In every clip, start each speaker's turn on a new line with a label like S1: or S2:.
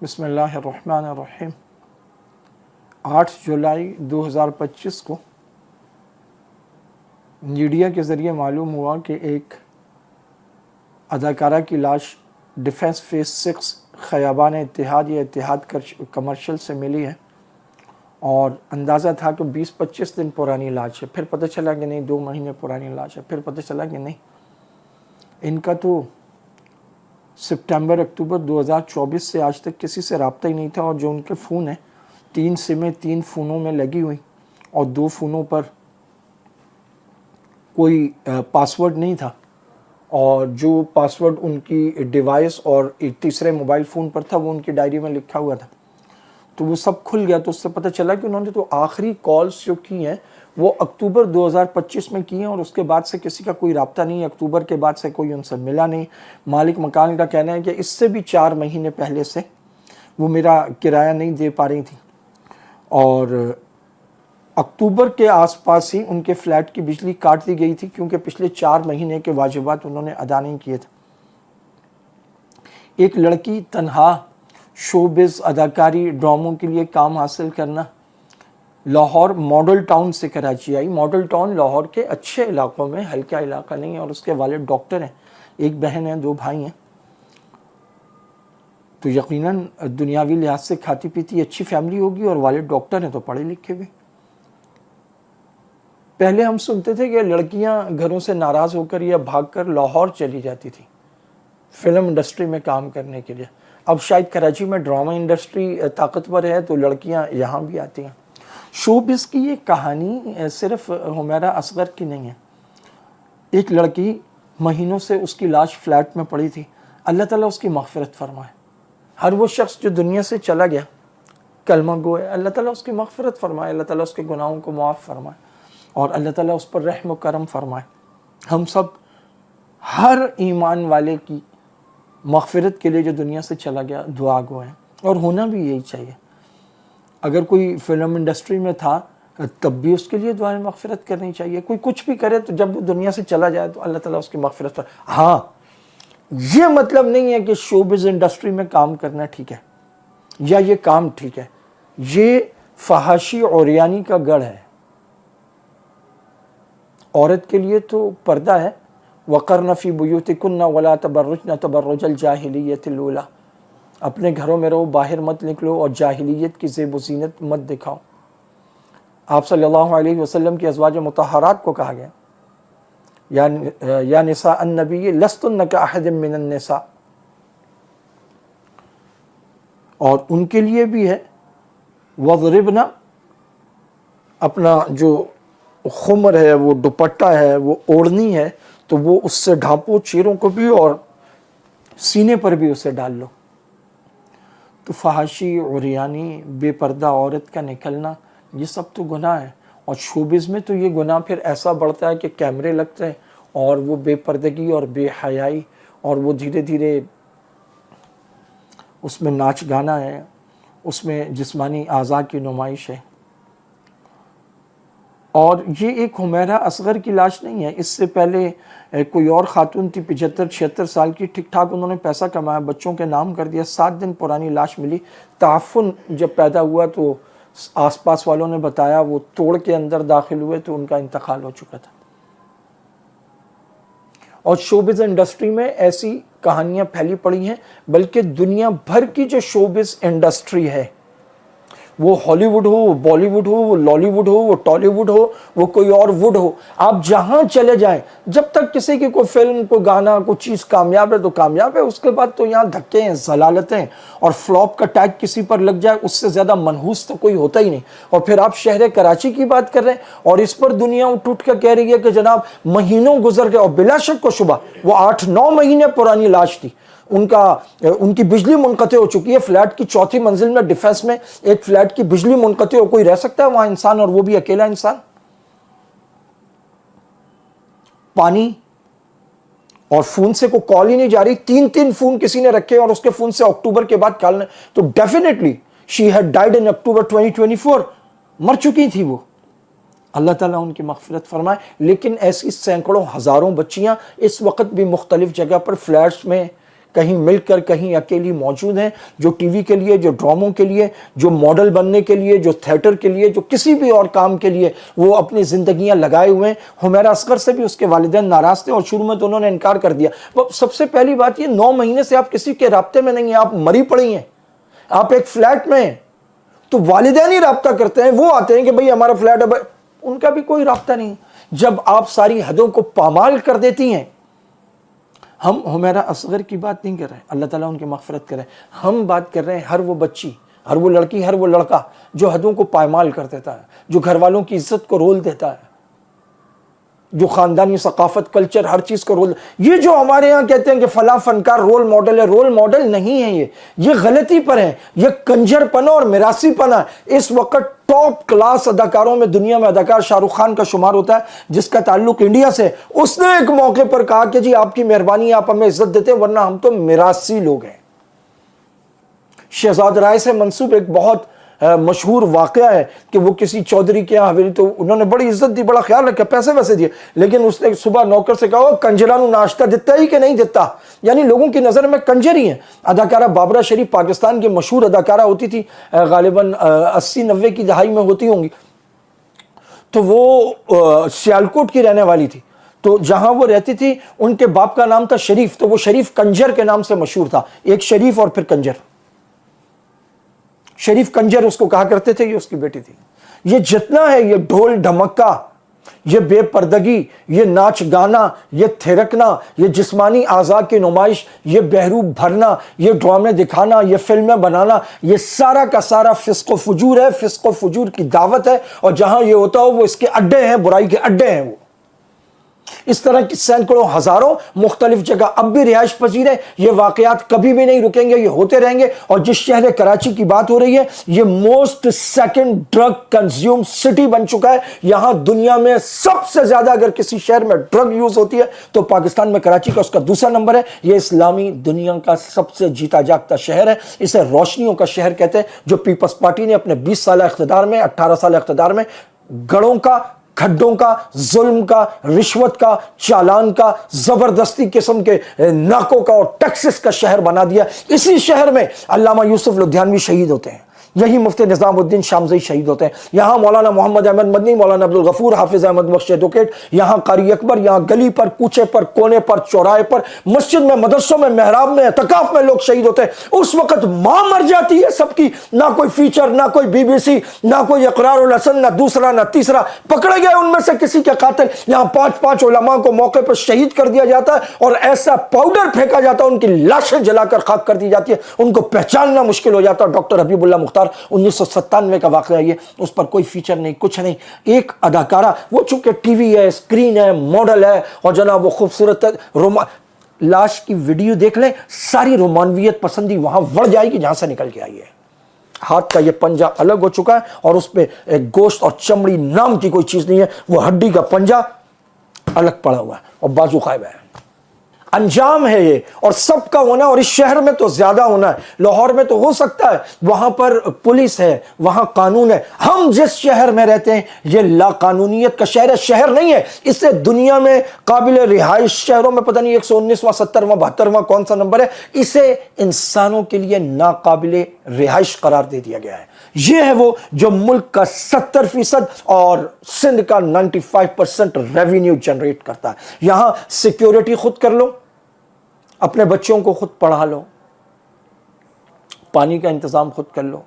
S1: بسم اللہ الرحمن الرحیم 8 جولائی 2025 کو میڈیا کے ذریعے معلوم ہوا کہ ایک اداکارہ کی لاش ڈیفنس فیس 6 خیابان اتحاد یا اتحاد کمرشل سے ملی ہے، اور اندازہ تھا کہ 20-25 دن پرانی لاش ہے. پھر پتہ چلا کہ نہیں 2 مہینے پرانی لاش ہے. پھر پتہ چلا کہ نہیں، ان کا تو سپٹمبر-اکتوبر 2024 سے آج تک کسی سے رابطہ ہی نہیں تھا، اور جو ان کے فون ہیں 3 سمیں 3 فونوں میں لگی ہوئی، اور 2 فونوں پر کوئی پاسورڈ نہیں تھا، اور جو پاسورڈ ان کی ڈیوائس اور تیسرے موبائل فون پر تھا وہ ان کی ڈائری میں لکھا ہوا تھا. تو وہ سب کھل گیا. تو اس سے پتہ چلا کہ انہوں نے تو آخری کالز جو کی ہیں وہ اکتوبر 2025 میں کی ہیں، اور اس کے بعد سے کسی کا کوئی رابطہ نہیں ہے. اکتوبر کے بعد سے کوئی ان سے ملا نہیں. مالک مکان کا کہنا ہے کہ اس سے بھی 4 مہینے پہلے سے وہ میرا کرایہ نہیں دے پا رہی تھی، اور اکتوبر کے آس پاس ہی ان کے فلیٹ کی بجلی کاٹ دی گئی تھی، کیونکہ پچھلے 4 مہینے کے واجبات انہوں نے ادا نہیں کیے تھے. ایک لڑکی تنہا شوبز، اداکاری، ڈراموں کے لیے کام حاصل کرنا، لاہور ماڈل ٹاؤن سے کراچی آئی. ماڈل ٹاؤن لاہور کے اچھے علاقوں میں، ہلکا علاقہ نہیں ہے، اور اس کے والد ڈاکٹر ہیں. ایک بہن ہے، 2 بھائی ہیں. تو یقیناً دنیاوی لحاظ سے کھاتی پیتی اچھی فیملی ہوگی، اور والد ڈاکٹر ہیں تو پڑھے لکھے بھی. پہلے ہم سنتے تھے کہ لڑکیاں گھروں سے ناراض ہو کر یا بھاگ کر لاہور چلی جاتی تھی فلم انڈسٹری میں کام کرنے کے لیے. اب شاید کراچی میں ڈرامہ انڈسٹری طاقتور ہے تو لڑکیاں یہاں بھی آتی ہیں. شوبز کی یہ کہانی صرف حمیرہ اصغر کی نہیں ہے. ایک لڑکی مہینوں سے اس کی لاش فلیٹ میں پڑی تھی. اللہ تعالیٰ اس کی مغفرت فرمائے. ہر وہ شخص جو دنیا سے چلا گیا کلمہ گو ہے، اللہ تعالیٰ اس کی مغفرت فرمائے، اللہ تعالیٰ اس کے گناہوں کو معاف فرمائے، اور اللہ تعالیٰ اس پر رحم و کرم فرمائے. ہم سب ہر ایمان والے کی مغفرت کے لیے جو دنیا سے چلا گیا دعا گو ہیں، اور ہونا بھی یہی چاہیے. اگر کوئی فلم انڈسٹری میں تھا تب بھی اس کے لیے دعائیں مغفرت کرنی چاہیے. کوئی کچھ بھی کرے تو جب وہ دنیا سے چلا جائے تو اللہ تعالیٰ اس کی مغفرت فرمائے. ہاں، یہ مطلب نہیں ہے کہ شوبز انڈسٹری میں کام کرنا ٹھیک ہے یا یہ کام ٹھیک ہے. یہ فحاشی عریانی کا گڑھ ہے. عورت کے لیے تو پردہ ہے، وَقَرْنَ فِي بُيُوتِكُنَّ وَلَا تَبَرُّجْنَ تَبَرُّجَ الْجَاهِلِيَّةِ الْأُولَىٰ. اپنے گھروں میں رہو، باہر مت نکلو، اور جاہلیت کی زیب و زینت مت دکھاؤ. آپ صلی اللہ علیہ وسلم کی ازواج مطہرات کو کہا گیا یا نساء النبی لستن کاحد من النساء، اور ان کے لیے بھی ہے وَضْرِبْنَ، اپنا جو خمر ہے، وہ دوپٹہ ہے، وہ اوڑھنی ہے، تو وہ اس سے ڈھانپو چیروں کو بھی، اور سینے پر بھی اسے ڈال لو. تو فحاشی، عریانی، بے پردہ عورت کا نکلنا، یہ سب تو گناہ ہے. اور شوبز میں تو یہ گناہ پھر ایسا بڑھتا ہے کہ کیمرے لگتے ہیں، اور وہ بے پردگی اور بے حیائی، اور وہ دھیرے دھیرے اس میں ناچ گانا ہے، اس میں جسمانی اعضاء کی نمائش ہے. اور یہ ایک حمیرہ اصغر کی لاش نہیں ہے. اس سے پہلے کوئی اور خاتون تھی 75-76 سال کی، ٹھیک ٹھاک انہوں نے پیسہ کمایا، بچوں کے نام کر دیا. 7 دن پرانی لاش ملی. تعفن جب پیدا ہوا تو آس پاس والوں نے بتایا، وہ توڑ کے اندر داخل ہوئے تو ان کا انتقال ہو چکا تھا. اور شوبز انڈسٹری میں ایسی کہانیاں پھیلی پڑی ہیں، بلکہ دنیا بھر کی جو شوبز انڈسٹری ہے، وہ ہالی ووڈ ہو، وہ بالی ووڈ ہو، وہ لالی ووڈ ہو، وہ ٹالی ووڈ ہو، وہ کوئی اور ووڈ ہو، آپ جہاں چلے جائیں، جب تک کسی کی کوئی فلم، کوئی گانا، کوئی چیز کامیاب ہے تو کامیاب ہے. اس کے بعد تو یہاں دھکے ہیں، ضلالتیں، اور فلاپ کا ٹیگ کسی پر لگ جائے اس سے زیادہ منحوس تو کوئی ہوتا ہی نہیں. اور پھر آپ شہر کراچی کی بات کر رہے ہیں، اور اس پر دنیا اٹھ اٹھ کر کہہ رہی ہے کہ جناب مہینوں گزر گئے، اور بلا شک و شبہ وہ 8-9 مہینے پرانی لاش تھی. ان کی بجلی منقطع ہو چکی ہے. فلیٹ کی 4تھی منزل میں ڈیفنس میں ایک فلیٹ کی بجلی منقطع ہو، کوئی رہ سکتا ہے وہاں انسان، اور وہ بھی اکیلا انسان؟ پانی اور فون سے کوئی کال ہی نہیں جا رہی. 3 فون کسی نے رکھے، اور اس کے فون سے اکتوبر کے بعد کال نہیں. تو definitely she had died in October 2024. مر چکی تھی وہ. اللہ تعالیٰ ان کی مغفرت فرمائے. لیکن ایسی سینکڑوں ہزاروں بچیاں اس وقت بھی مختلف جگہ پر فلیٹس میں کہیں مل کر کہیں اکیلی موجود ہیں، جو ٹی وی کے لیے، جو ڈراموں کے لیے، جو ماڈل بننے کے لیے، جو تھیٹر کے لیے، جو کسی بھی اور کام کے لیے وہ اپنی زندگیاں لگائے ہوئے ہیں۔ حمیرہ اصغر سے بھی اس کے والدین ناراض تھے اور شروع میں تو انہوں نے انکار کر دیا۔ سب سے پہلی بات یہ 9 مہینے سے آپ کسی کے رابطے میں نہیں ہیں، آپ مری پڑی ہیں، آپ ایک فلیٹ میں ہیں، تو والدین ہی رابطہ کرتے ہیں، وہ آتے ہیں کہ بھئی ہمارا فلیٹ ہے، ان کا بھی کوئی رابطہ نہیں۔ جب آپ ساری حدوں کو پامال کر دیتی ہیں، ہم حمیرہ اصغر کی بات نہیں کر رہے ہیں، اللہ تعالیٰ ان کی مغفرت کرے، ہم بات کر رہے ہیں ہر وہ بچی، ہر وہ لڑکی، ہر وہ لڑکا جو حدوں کو پامال کر دیتا ہے، جو گھر والوں کی عزت کو رول دیتا ہے، جو خاندانی ثقافت، کلچر، ہر چیز کو رول، یہ جو ہمارے ہاں کہتے ہیں کہ فلاں فنکار رول ماڈل ہے، رول ماڈل نہیں ہے، یہ غلطی پر ہے، یہ کنجر پنا اور میراثی پنا ہے۔ اس وقت ٹاپ کلاس اداکاروں میں دنیا میں اداکار شاہ رخ خان کا شمار ہوتا ہے، جس کا تعلق انڈیا سے۔ اس نے ایک موقع پر کہا کہ جی آپ کی مہربانی، آپ ہمیں عزت دیتے ہیں ورنہ ہم تو میراثی لوگ ہیں۔ شہزاد رائے سے منسوب ایک بہت مشہور واقعہ ہے کہ وہ کسی چودھری کے یہاں حویلی، تو انہوں نے بڑی عزت دی، بڑا خیال رکھا، پیسے ویسے دیے، لیکن اس نے صبح نوکر سے کہا وہ کنجرانو ناشتہ دیتا ہی کہ نہیں دیتا، یعنی لوگوں کی نظر میں کنجر ہی ہیں۔ اداکارہ بابرہ شریف پاکستان کی مشہور اداکارہ ہوتی تھی، غالباً 80-90 کی دہائی میں ہوتی ہوں گی، تو وہ سیالکوٹ کی رہنے والی تھی، تو جہاں وہ رہتی تھی ان کے باپ کا نام تھا شریف، تو وہ شریف کنجر کے نام سے مشہور تھا، ایک شریف اور پھر کنجر، شریف کنجر اس کو کہا کرتے تھے، یہ اس کی بیٹی تھی۔ یہ جتنا ہے، یہ ڈھول ڈھمکا، یہ بے پردگی، یہ ناچ گانا، یہ تھرکنا، یہ جسمانی اعضاء کی نمائش، یہ بہروپ بھرنا، یہ ڈرامے دکھانا، یہ فلمیں بنانا، یہ سارا کا سارا فسق و فجور ہے، فسق و فجور کی دعوت ہے، اور جہاں یہ ہوتا ہو وہ اس کے اڈے ہیں، برائی کے اڈے ہیں۔ وہ اس طرح کی سینکڑوں ہزاروں مختلف جگہ اب بھی رہائش پذیر ہیں۔ یہ واقعات کبھی بھی نہیں رکیں گے، یہ ہوتے رہیں گے۔ اور جس شہر کراچی کی بات ہو رہی ہے، یہ most second drug consume city بن چکا ہے۔ یہاں دنیا میں سب سے زیادہ اگر کسی شہر میں ڈرگ یوز ہوتی ہے تو پاکستان میں کراچی کا اس کا دوسرا نمبر ہے۔ یہ اسلامی دنیا کا سب سے جیتا جاگتا شہر ہے، اسے روشنیوں کا شہر کہتے ہیں، جو پیپلز پارٹی نے اپنے 20 سالہ اقتدار میں، 18 سالہ اقتدار میں گڑوں کا، کھڈوں کا، ظلم کا، رشوت کا، چالان کا، زبردستی قسم کے ناکوں کا اور ٹیکسز کا شہر بنا دیا۔ اسی شہر میں علامہ یوسف لدھیانوی شہید ہوتے ہیں، یہی مفتی نظام الدین شامزئی شہید ہوتے ہیں، یہاں مولانا محمد احمد مدنی، مولانا عبدالغفور، حافظ احمد بخش ایڈوکیٹ، یہاں قاری اکبر، یہاں گلی پر، کوچے پر، کونے پر، چوراہے پر، مسجد میں، مدرسوں میں، محراب میں، اعتکاف میں لوگ شہید ہوتے ہیں۔ اس وقت ماں مر جاتی ہے سب کی، نہ کوئی فیچر، نہ کوئی بی بی سی، نہ کوئی اقرار الحسن، نہ دوسرا نہ تیسرا، پکڑے گئے ان میں سے کسی کے قاتل۔ یہاں 5 علماء کو موقع پر شہید کر دیا جاتا ہے اور ایسا پاؤڈر پھینکا جاتا ہے، ان کی لاشیں جلا کر خاک کر دی جاتی ہے، ان کو پہچاننا مشکل ہو جاتا ہے۔ ڈاکٹر حبیب اللہ مختار 1997 کا واقعہ ہے یہ، اس پر کوئی فیچر نہیں، کچھ نہیں، ایک اداکارہ، وہ چونکہ ٹی وی ہے، اسکرین ہے، ماڈل ہے، اور جناب وہ خوبصورت ہے، لاش کی ویڈیو دیکھ لیں، ساری رومانویت پسندی وہاں بڑھ جائے گی جہاں سے نکل کے آئی ہے۔ ہاتھ کا یہ پنجہ الگ ہو چکا ہے اور اس پہ ایک گوشت اور چمڑی نام کی کوئی چیز نہیں ہے، وہ ہڈی کا پنجہ الگ پڑا ہوا ہے اور بازو غائب ہے۔ انجام ہے یہ، اور سب کا ہونا، اور اس شہر میں تو زیادہ ہونا ہے۔ لاہور میں تو ہو سکتا ہے، وہاں پر پولیس ہے، وہاں قانون ہے۔ ہم جس شہر میں رہتے ہیں یہ لا قانونیت کا شہر ہے، شہر نہیں ہے۔ اسے دنیا میں قابل رہائش شہروں میں پتہ نہیں 119واں، 70واں، 72واں کون سا نمبر ہے، اسے انسانوں کے لیے ناقابل رہائش قرار دے دیا گیا ہے۔ یہ ہے وہ جو ملک کا 70% اور سندھ کا 95% ریونیو جنریٹ کرتا ہے۔ یہاں سیکیورٹی خود کر لو، اپنے بچوں کو خود پڑھا لو، پانی کا انتظام خود کر لو،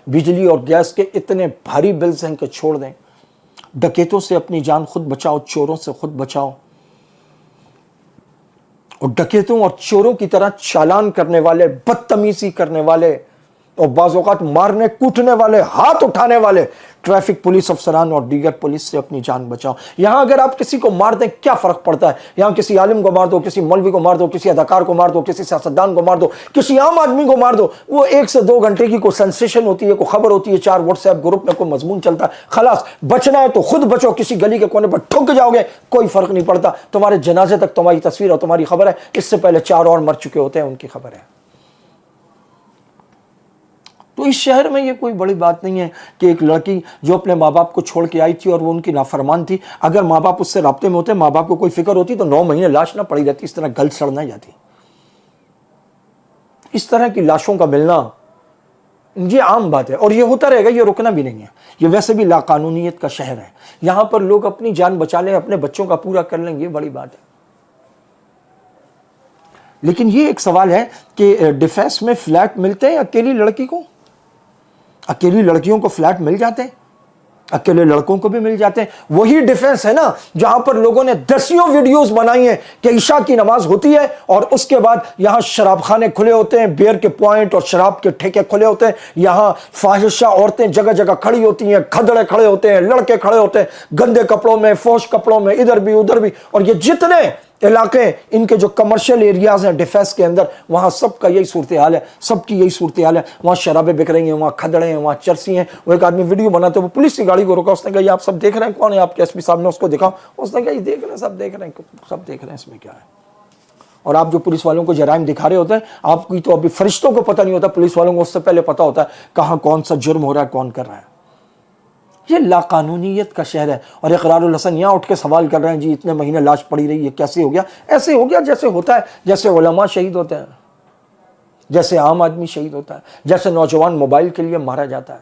S1: بجلی اور گیس کے اتنے بھاری بلز ہیں کہ چھوڑ دیں، ڈکیتوں سے اپنی جان خود بچاؤ، چوروں سے خود بچاؤ، اور ڈکیتوں اور چوروں کی طرح چالان کرنے والے، بدتمیزی کرنے والے اور بعض اوقات مارنے کوٹنے والے، ہاتھ اٹھانے والے ٹریفک پولیس افسران اور دیگر پولیس سے اپنی جان بچاؤ۔ یہاں اگر آپ کسی کو مار دیں کیا فرق پڑتا ہے؟ یہاں کسی عالم کو مار دو، کسی مولوی کو مار دو، کسی اداکار کو مار دو، کسی سیاستدان کو مار دو، کسی عام آدمی کو مار دو، وہ 1 سے 2 گھنٹے کی کوئی سینسیشن ہوتی ہے، کوئی خبر ہوتی ہے، 4 واٹس ایپ گروپ میں کوئی مضمون چلتا ہے، خلاص بچنا ہے تو خود بچو، کسی گلی کے کونے پر ٹھک جاؤ گے کوئی فرق نہیں پڑتا، تمہارے جنازے تک تمہاری تصویر اور تمہاری خبر ہے، اس سے پہلے 4 اور مر چکے ہوتے ہیں، ان کی خبر ہے۔ تو اس شہر میں یہ کوئی بڑی بات نہیں ہے کہ ایک لڑکی جو اپنے ماں باپ کو چھوڑ کے آئی تھی اور وہ ان کی نافرمان تھی، اگر ماں باپ اس سے رابطے میں ہوتے، ماں باپ کو کوئی فکر ہوتی تو 9 مہینے لاش نہ پڑی رہتی، اس طرح گل سڑ نہ جاتی۔ اس طرح کی لاشوں کا ملنا یہ عام بات ہے اور یہ ہوتا رہے گا, یہ رکنا بھی نہیں ہے. یہ ویسے بھی لاقانونیت کا شہر ہے, یہاں پر لوگ اپنی جان بچا لیں, اپنے بچوں کا پورا کر لیں, یہ بڑی بات ہے. لیکن یہ ایک سوال ہے کہ ڈیفینس میں فلیٹ ملتے ہیں اکیلی لڑکی کو؟ اکیلی لڑکیوں کو فلیٹ مل جاتے ہیں, اکیلے لڑکوں کو بھی مل جاتے ہیں. وہی ڈیفینس ہے نا جہاں پر لوگوں نے دسیوں ویڈیوز بنائی ہیں کہ عشاء کی نماز ہوتی ہے اور اس کے بعد یہاں شراب خانے کھلے ہوتے ہیں, بیئر کے پوائنٹ اور شراب کے ٹھیکے کھلے ہوتے ہیں, یہاں فاحشہ عورتیں جگہ جگہ کھڑی ہوتی ہیں, کھدڑے کھڑے ہوتے ہیں, لڑکے کھڑے ہوتے ہیں گندے کپڑوں میں, فوش کپڑوں میں, ادھر بھی ادھر بھی. اور یہ جتنے علاقے ان کے جو کمرشل ایریاز ہیں ڈیفینس کے اندر, وہاں سب کا یہی صورتحال ہے, سب کی یہی صورتحال ہے. وہاں شرابیں بک رہی ہیں, وہاں کھدڑے ہیں, وہاں چرسی ہیں. وہ ایک آدمی ویڈیو بناتے وہ پولیس کی گاڑی کو روکا, اس نے کہا یہ آپ سب دیکھ رہے ہیں, کون ہے آپ کے ایس پی صاحب نے اس کو دکھاؤ. اس نے کہا یہ دیکھ رہے ہیں, سب دیکھ رہے ہیں, سب دیکھ رہے ہیں, اس میں کیا ہے. اور آپ جو پولیس والوں کو جرائم دکھا رہے ہوتے ہیں, آپ کی تو ابھی فرشتوں کو پتہ نہیں ہوتا, پولیس والوں کو اس سے پہلے پتہ ہوتا ہے کہاں کون سا جرم ہو رہا ہے, کون کر رہا ہے. یہ لاقانونیت کا شہر ہے. اور اقرار الحسن یہاں اٹھ کے سوال کر رہے ہیں جی اتنے مہینے لاش پڑی رہی, یہ کیسے ہو گیا؟ ایسے ہو گیا جیسے ہوتا ہے, جیسے علماء شہید ہوتے ہیں, جیسے عام آدمی شہید ہوتا ہے, جیسے نوجوان موبائل کے لیے مارا جاتا ہے,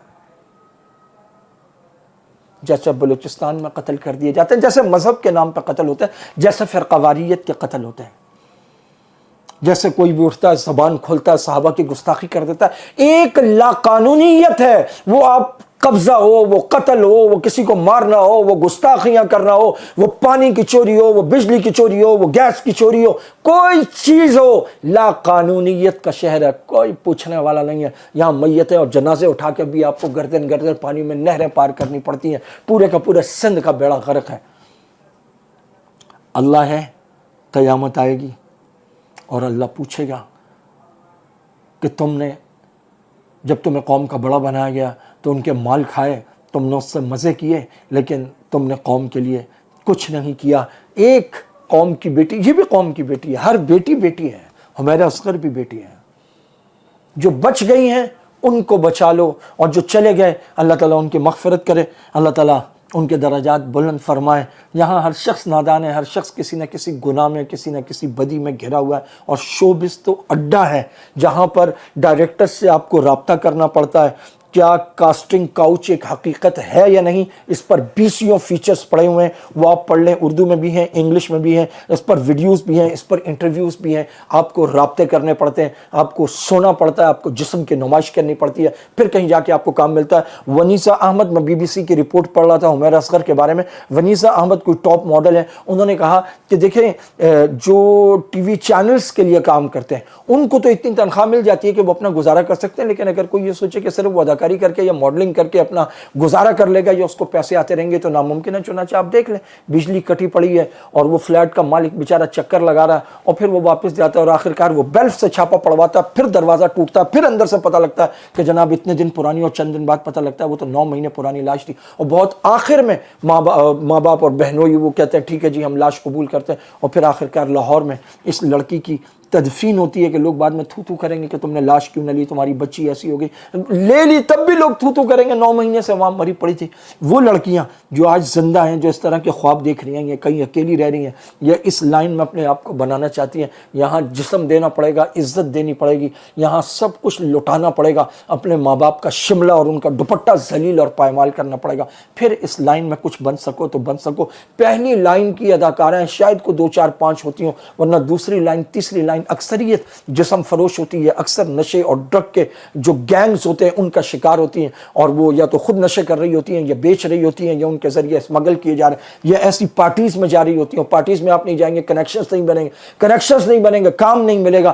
S1: جیسے بلوچستان میں قتل کر دیے جاتے ہیں, جیسے مذہب کے نام پہ قتل ہوتے ہیں, جیسے فرقہ واریت کے قتل ہوتے ہیں, جیسے کوئی بھی اٹھتا ہے زبان کھولتا ہے صحابہ کی گستاخی کر دیتا ہے. ایک لاقانونیت ہے, وہ آپ قبضہ ہو, وہ قتل ہو, وہ کسی کو مارنا ہو, وہ گستاخیاں کرنا ہو, وہ پانی کی چوری ہو, وہ بجلی کی چوری ہو, وہ گیس کی چوری ہو, کوئی چیز ہو, لاقانونیت کا شہر ہے, کوئی پوچھنے والا نہیں ہے. یہاں میتیں اور جنازے اٹھا کے بھی آپ کو گردن گردن پانی میں نہریں پار کرنی پڑتی ہیں. پورے کا پورا سندھ کا بیڑا غرق ہے. اللہ ہے, قیامت آئے گی اور اللہ پوچھے گا کہ تم نے جب تمہیں قوم کا بڑا بنایا گیا تو ان کے مال کھائے, تم نے اس سے مزے کیے, لیکن تم نے قوم کے لیے کچھ نہیں کیا. ایک قوم کی بیٹی, یہ بھی قوم کی بیٹی ہے, ہر بیٹی بیٹی ہے, حمیرہ اصغر بھی بیٹی ہے. جو بچ گئی ہیں ان کو بچا لو, اور جو چلے گئے اللہ تعالیٰ ان کی مغفرت کرے, اللہ تعالیٰ ان کے درجات بلند فرمائے. یہاں ہر شخص نادان ہے, ہر شخص کسی نہ کسی گناہ میں, کسی نہ کسی بدی میں گھرا ہوا ہے. اور شوبز تو اڈا ہے جہاں پر ڈائریکٹر سے آپ کو رابطہ کرنا پڑتا ہے. کیا کاسٹنگ کاؤچ ایک حقیقت ہے یا نہیں, اس پر 20 فیچرز پڑے ہوئے ہیں, وہ آپ پڑھ لیں. اردو میں بھی ہیں, انگلش میں بھی ہیں, اس پر ویڈیوز بھی ہیں, اس پر انٹرویوز بھی ہیں. آپ کو رابطے کرنے پڑتے ہیں, آپ کو سونا پڑتا ہے, آپ کو جسم کی نمائش کرنی پڑتی ہے, پھر کہیں جا کے آپ کو کام ملتا ہے. ونیسا احمد, میں BBC کی رپورٹ پڑھ رہا تھا حمیرہ اصغر کے بارے میں. ونیسا احمد کوئی ٹاپ ماڈل ہے, انہوں نے کہا کہ دیکھیں جو ٹی وی چینلز کے لیے کام کرتے ہیں ان کو تو اتنی تنخواہ مل جاتی ہے کہ وہ اپنا گزارا کر سکتے ہیں, لیکن اگر کوئی یہ سوچے کہ صرف وہ اداکاری کر کے یا ماڈلنگ کر کے اپنا گزارا کر لے گا یا اس کو پیسے آتے رہیں گے تو ناممکن ہے. چنانچہ آپ دیکھ لیں بجلی کٹی پڑی ہے اور وہ فلیٹ کا مالک بیچارہ چکر لگا رہا ہے اور پھر وہ واپس جاتا ہے اور آخرکار وہ بیلف سے چھاپا پڑواتا ہے, پھر دروازہ ٹوٹتا ہے, پھر اندر سے پتہ لگتا ہے کہ جناب اتنے دن پرانی, اور چند دن بعد پتہ لگتا ہے وہ تو 9 مہینے پرانی لاش تھی. اور بہت آخر میں ماں باپ اور بہنوئی وہ کہتے ہیں ٹھیک ہے جی ہم لاش قبول کرتے ہیں. اور پھر آخرکار لاہور میں اس لڑکی کی تدفین ہوتی ہے کہ لوگ بعد میں تھو تھو کریں گے کہ تم نے لاش کیوں نہ لی, تمہاری بچی ایسی ہو گئی, لے لی تب بھی لوگ تھو تھو کریں گے, 9 مہینے سے وہاں مری پڑی تھی. وہ لڑکیاں جو آج زندہ ہیں, جو اس طرح کے خواب دیکھ رہی ہیں, یا کہیں اکیلی رہ رہی ہیں, یا اس لائن میں اپنے آپ کو بنانا چاہتی ہیں, یہاں جسم دینا پڑے گا, عزت دینی پڑے گی, یہاں سب کچھ لٹانا پڑے گا, اپنے ماں باپ کا شملہ اور ان کا دوپٹہ ذلیل اور پائمال کرنا پڑے گا, پھر اس لائن میں کچھ بن سکو تو بن سکو. پہلی لائن کی اداکاریں شاید کو 2 4 5 ہوتی ہوں, ورنہ دوسری لائن تیسری لائن اکثریت جسم فروش ہوتی ہے, اکثر نشے اور ڈرگ کے جو گینگز ہوتے ہیں ان کا شکار ہوتی ہیں, اور وہ یا تو خود نشے کر رہی ہوتی ہیں یا بیچ رہی ہوتی ہیں یا ان کے ذریعے اسمگل کیے جا رہے ہیں, یا ایسی پارٹیز میں جا رہی ہوتی ہیں. پارٹیز میں آپ نہیں جائیں گے, کنیکشنز نہیں بنیں گے, کام نہیں ملے گا.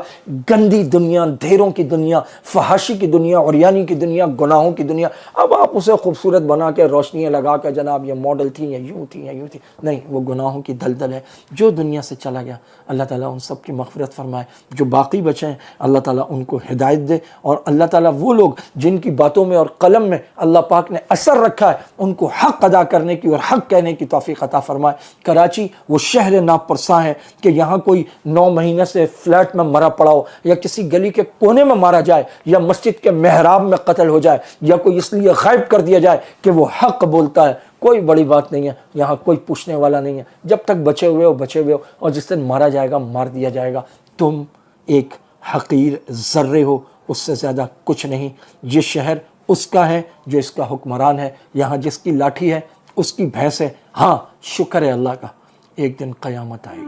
S1: گندی دنیا, دھیروں کی دنیا, فحاشی کی دنیا, عریانی کی دنیا, گناہوں کی دنیا. اب آپ اسے خوبصورت بنا کے روشنیاں لگا کے جناب یہ ماڈل تھی یا یوں تھی یا یوں تھی, نہیں, وہ گناہوں کی دلدل ہے. جو دنیا سے چلا گیا اللہ تعالیٰ ان سب کی مغفرت فرمائے, جو باقی بچے ہیں اللہ تعالیٰ ان کو ہدایت دے, اور اللہ تعالیٰ وہ لوگ جن کی باتوں میں اور قلم میں اللہ پاک نے اثر رکھا ہے ان کو حق ادا کرنے کی اور حق کہنے کی توفیق عطا فرمائے. کراچی وہ شہر ناپرساں ہے کہ یہاں کوئی 9 مہینے سے فلیٹ میں مرا پڑا ہو, یا کسی گلی کے کونے میں مارا جائے, یا مسجد کے محراب میں قتل ہو جائے, یا کوئی اس لیے غائب کر دیا جائے کہ وہ حق بولتا ہے. کوئی بڑی بات نہیں ہے, یہاں کوئی پوچھنے والا نہیں ہے. جب تک بچے ہوئے ہو, اور جس دن مارا جائے گا مار دیا جائے گا. تم ایک حقیر ذرے ہو اس سے زیادہ کچھ نہیں. یہ شہر اس کا ہے جو اس کا حکمران ہے. یہاں جس کی لاٹھی ہے اس کی بھینس ہے. ہاں شکر ہے اللہ کا، ایک دن قیامت آئے گی.